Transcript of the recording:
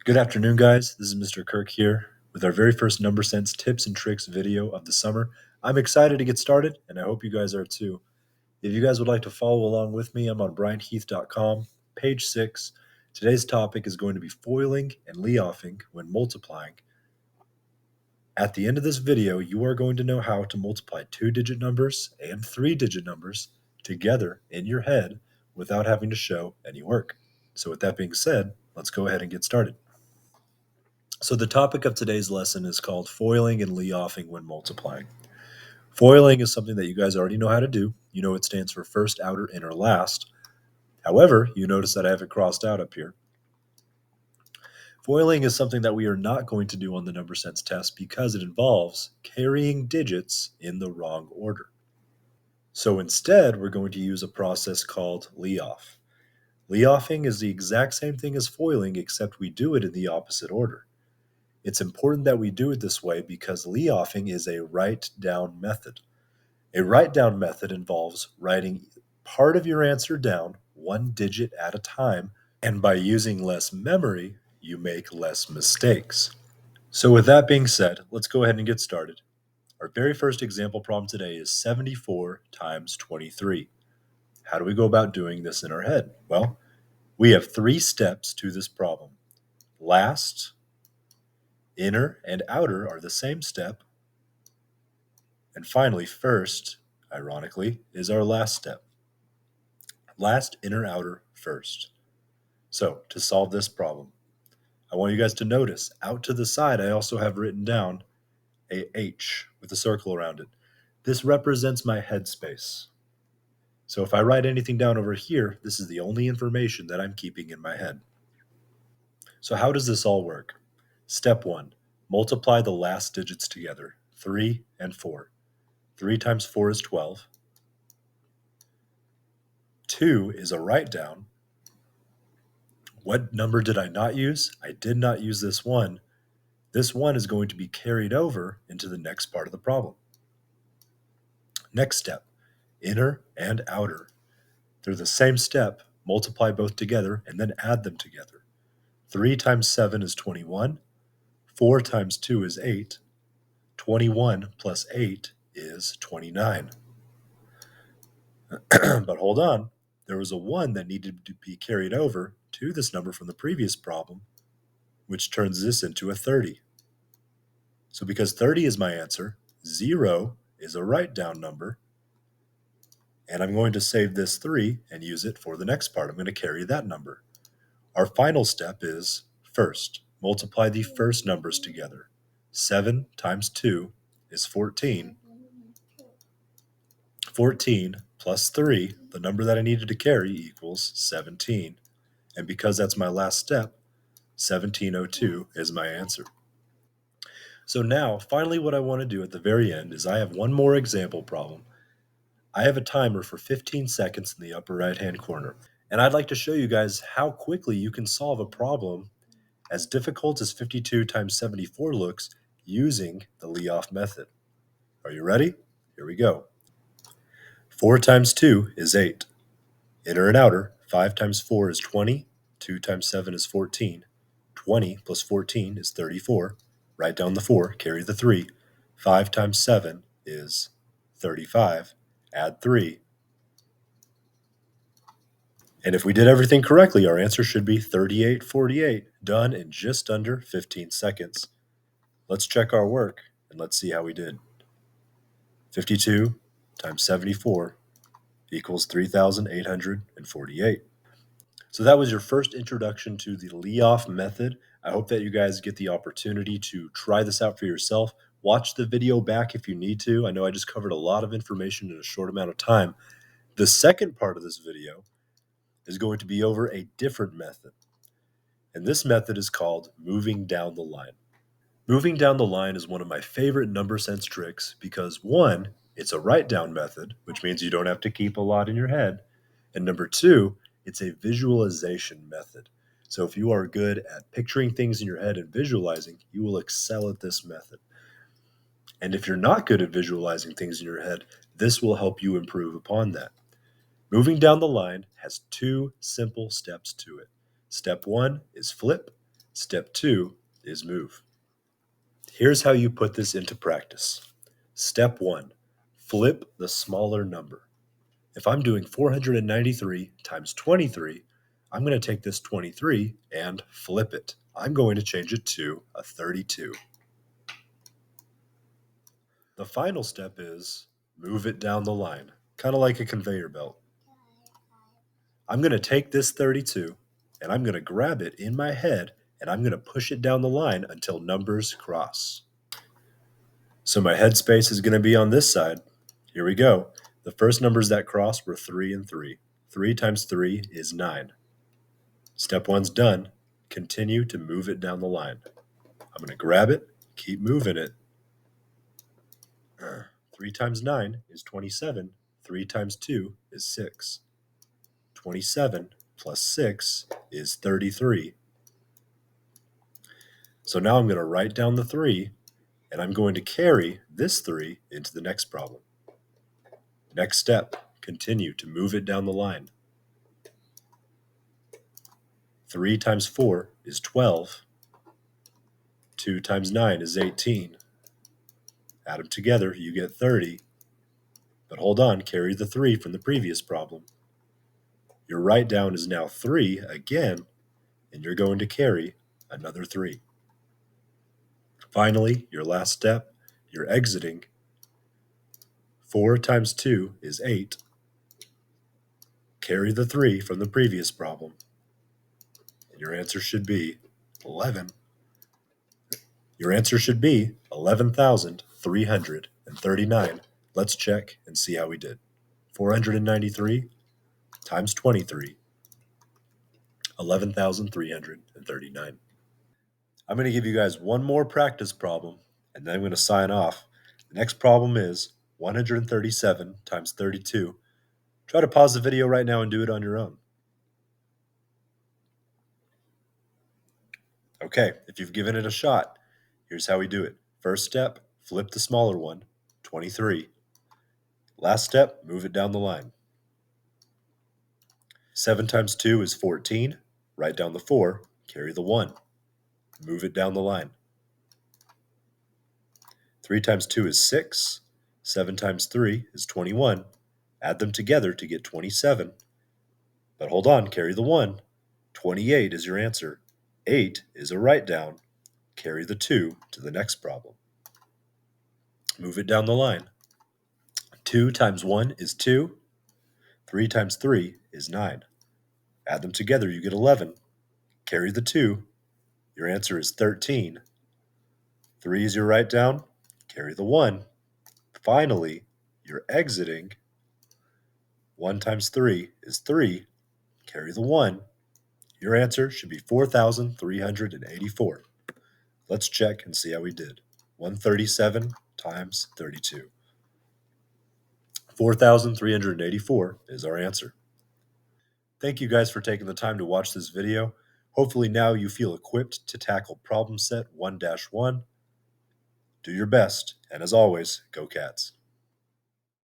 Good afternoon, guys. This is Mr. Kirk here with our very first number sense tips and tricks video of the summer. I'm excited to get started, and I hope you guys are too. If you guys would like to follow along with me, I'm on brianheath.com, page 6. Today's topic is going to be foiling and LIOFing when multiplying. At the end of this video, you are going to know how to multiply 2-digit numbers and 3-digit numbers together in your head without having to show any work. So with that being said, let's go ahead and get started. So the topic of today's lesson is called foiling and LIOFing when multiplying. Foiling is something that you guys already know how to do. You know it stands for first, outer, inner, last. However, you notice that I have it crossed out up here. Foiling is something that we are not going to do on the number sense test because it involves carrying digits in the wrong order. So instead, we're going to use a process called LIOF. LIOFing is the exact same thing as foiling, except we do it in the opposite order. It's important that we do it this way because LIOFing is a write-down method. A write-down method involves writing part of your answer down one digit at a time, and by using less memory, you make less mistakes. So with that being said, let's go ahead and get started. Our very first example problem today is 74 times 23. How do we go about doing this in our head? Well, we have 3 steps to this problem. Last, inner, and outer are the same step. And finally, first, ironically, is our last step. Last, inner, outer, first. So, to solve this problem, I want you guys to notice, out to the side, I also have written down a H with a circle around it. This represents my headspace. So if I write anything down over here, this is the only information that I'm keeping in my head. So how does this all work? Step 1, multiply the last digits together, 3 and 4. 3 times 4 is 12. 2 is a write-down. What number did I not use? I did not use this 1. This 1 is going to be carried over into the next part of the problem. Next step, inner and outer. They're the same step, multiply both together, and then add them together. 3 times 7 is 21. 4 times 2 is 8. 21 plus 8 is 29. But hold on, there was a 1 that needed to be carried over to this number from the previous problem, which turns this into a 30. So because 30 is my answer, 0 is a write-down number, and I'm going to save this 3 and use it for the next part. I'm going to carry that number. Our final step is first, multiply the first numbers together. 7 times 2 is 14. 14 plus 3, the number that I needed to carry, equals 17. And because that's my last step, 1702 is my answer. So now, finally, what I want to do at the very end is I have one more example problem. I have a timer for 15 seconds in the upper right-hand corner, and I'd like to show you guys how quickly you can solve a problem as difficult as 52 times 74 looks using the LIOF method. Are you ready? Here we go. 4 times 2 is 8. Inner and outer, 5 times 4 is 20. 2 times 7 is 14. 20 plus 14 is 34. Write down the 4, carry the 3. 5 times 7 is 35. Add 3. And if we did everything correctly, our answer should be 3848, done in just under 15 seconds. Let's check our work, and let's see how we did. 52 times 74 equals 3,848. So that was your first introduction to the LIOF method. I hope that you guys get the opportunity to try this out for yourself. Watch the video back if you need to. I know I just covered a lot of information in a short amount of time. The second part of this video is going to be over a different method. And this method is called moving down the line. Moving down the line is one of my favorite number sense tricks because 1, it's a write-down method, which means you don't have to keep a lot in your head. And number 2, it's a visualization method. So if you are good at picturing things in your head and visualizing, you will excel at this method. And if you're not good at visualizing things in your head, this will help you improve upon that. Moving down the line has 2 simple steps to it. Step 1 is flip. Step 2 is move. Here's how you put this into practice. Step 1, flip the smaller number. If I'm doing 493 times 23, I'm going to take this 23 and flip it. I'm going to change it to a 32. The final step is move it down the line, kind of like a conveyor belt. I'm going to take this 32 and I'm going to grab it in my head and I'm going to push it down the line until numbers cross. So my headspace is going to be on this side. Here we go. The first numbers that crossed were 3 and 3. 3 times 3 is 9. Step 1's done. Continue to move it down the line. I'm going to grab it, keep moving it. 3 times 9 is 27. 3 times 2 is 6. 27 plus 6 is 33. So now I'm going to write down the 3, and I'm going to carry this 3 into the next problem. Next step, continue to move it down the line. 3 times 4 is 12. 2 times 9 is 18. Add them together, you get 30. But hold on, carry the 3 from the previous problem. Your write down is now 3 again, and you're going to carry another 3. Finally, your last step, you're exiting. 4 times 2 is 8. Carry the 3 from the previous problem. And your answer should be 11. Your answer should be 11,339. Let's check and see how we did. 493 times 23, 11,339. I'm going to give you guys one more practice problem, and then I'm going to sign off. The next problem is 137 times 32. Try to pause the video right now and do it on your own. Okay, if you've given it a shot, here's how we do it. First step, flip the smaller one, 23. Last step, move it down the line. 7 times 2 is 14. Write down the 4, carry the 1. Move it down the line. 3 times 2 is 6. 7 times 3 is 21. Add them together to get 27. But hold on, carry the 1. 28 is your answer. 8 is a write down. Carry the 2 to the next problem. Move it down the line. 2 times 1 is 2. 3 times 3 is 9. Add them together, you get 11. Carry the 2. Your answer is 13. 3 is your write down. Carry the 1. Finally, you're exiting. 1 times 3 is 3. Carry the 1. Your answer should be 4,384. Let's check and see how we did. 137 times 32. 4,384 is our answer. Thank you guys for taking the time to watch this video. Hopefully now you feel equipped to tackle problem set 1-1. Do your best, and as always, go Cats.